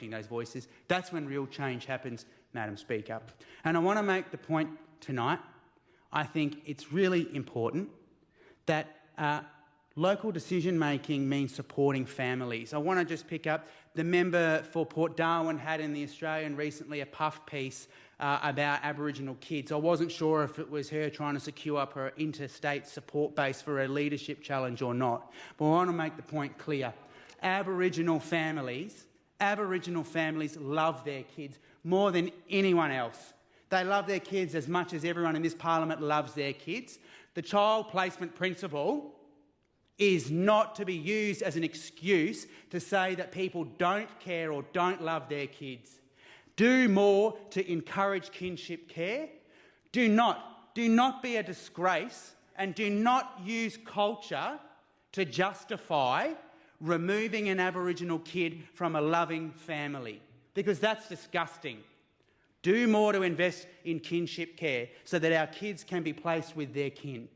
uplifting those voices, that's when real change happens, Madam Speaker. And I want to make the point tonight, I think it's really important that local decision-making means supporting families. I want to just pick up, the member for Port Darwin had in The Australian recently a puff piece about Aboriginal kids. I wasn't sure if it was her trying to secure up her interstate support base for a leadership challenge or not. But I want to make the point clear. Aboriginal families love their kids more than anyone else. They love their kids as much as everyone in this parliament loves their kids. The child placement principle is not to be used as an excuse to say that people don't care or don't love their kids. Do more to encourage kinship care. Do not be a disgrace, and do not use culture to justify removing an Aboriginal kid from a loving family, because that's disgusting. Do more to invest in kinship care so that our kids can be placed with their kin.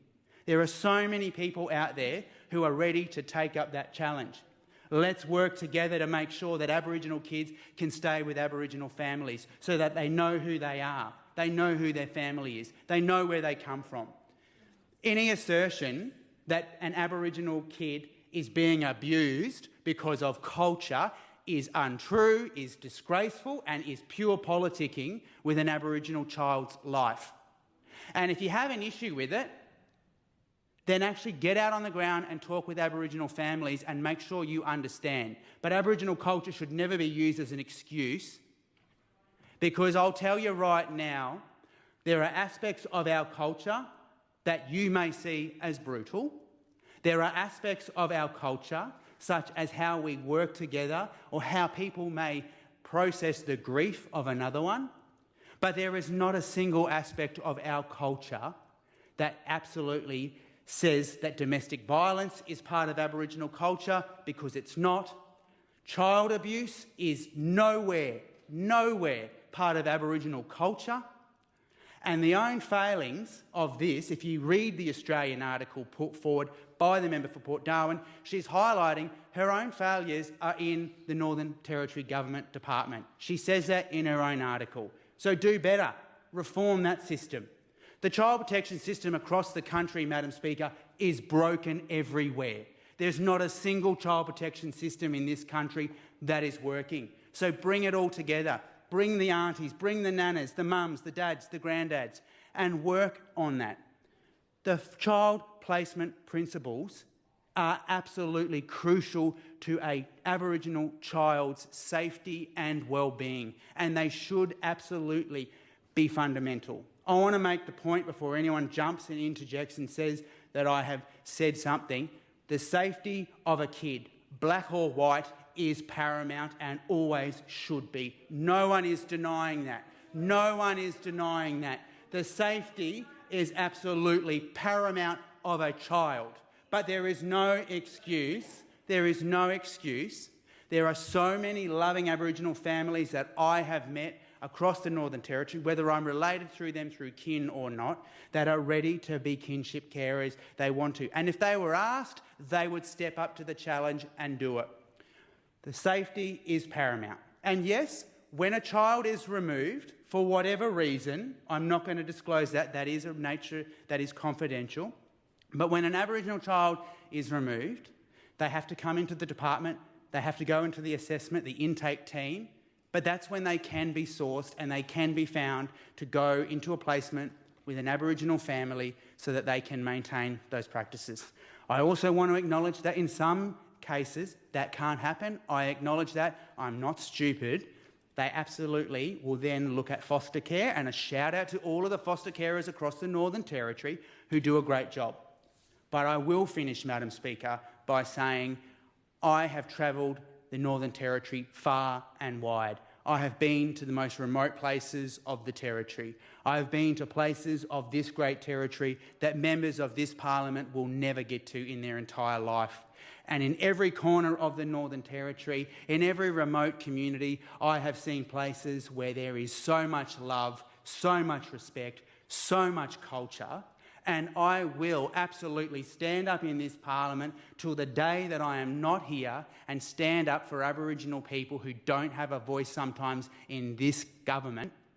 There are so many people out there who are ready to take up that challenge. Let's work together to make sure that Aboriginal kids can stay with Aboriginal families so that they know who they are, they know who their family is, they know where they come from. Any assertion that an Aboriginal kid is being abused because of culture is untrue, is disgraceful, and is pure politicking with an Aboriginal child's life. And if you have an issue with it, then actually get out on the ground and talk with Aboriginal families and make sure you understand. But Aboriginal culture should never be used as an excuse, because I'll tell you right now, there are aspects of our culture that you may see as brutal. There are aspects of our culture, such as how we work together or how people may process the grief of another one. But there is not a single aspect of our culture that absolutely says that domestic violence is part of Aboriginal culture, because it's not. Child abuse is nowhere part of Aboriginal culture. And the own failings of this, if you read the Australian article put forward by the member for Port Darwin, she's highlighting her own failures are in the Northern Territory Government Department. She says that in her own article. So do better. Reform that system. The child protection system across the country, Madam Speaker, is broken everywhere. There's not a single child protection system in this country that is working. So bring it all together. Bring the aunties, bring the nanas, the mums, the dads, the granddads, and work on that. The child placement principles are absolutely crucial to an Aboriginal child's safety and well-being, and they should absolutely be fundamental. I want to make the point before anyone jumps and interjects and says that I have said something. The safety of a kid, black or white, is paramount and always should be. No one is denying that. No one is denying that. The safety is absolutely paramount of a child. But there is no excuse. There is no excuse. There are so many loving Aboriginal families that I have met across the Northern Territory, whether I'm related through them through kin or not, that are ready to be kinship carers. They want to. And if they were asked, they would step up to the challenge and do it. The safety is paramount. And yes, when a child is removed, for whatever reason, I'm not going to disclose that, that is of nature, that is confidential, but when an Aboriginal child is removed, they have to come into the department, they have to go into the assessment, the intake team, but that's when they can be sourced and they can be found to go into a placement with an Aboriginal family so that they can maintain those practices. I also want to acknowledge that in some cases that can't happen. I acknowledge that. I'm not stupid. They absolutely will then look at foster care, and a shout out to all of the foster carers across the Northern Territory who do a great job. But I will finish, Madam Speaker, by saying I have travelled the Northern Territory far and wide. I have been to the most remote places of the Territory. I have been to places of this great Territory that members of this Parliament will never get to in their entire life. And in every corner of the Northern Territory, in every remote community, I have seen places where there is so much love, so much respect, so much culture, And I will absolutely stand up in this parliament till the day that I am not here and stand up for Aboriginal people who don't have a voice sometimes in this government.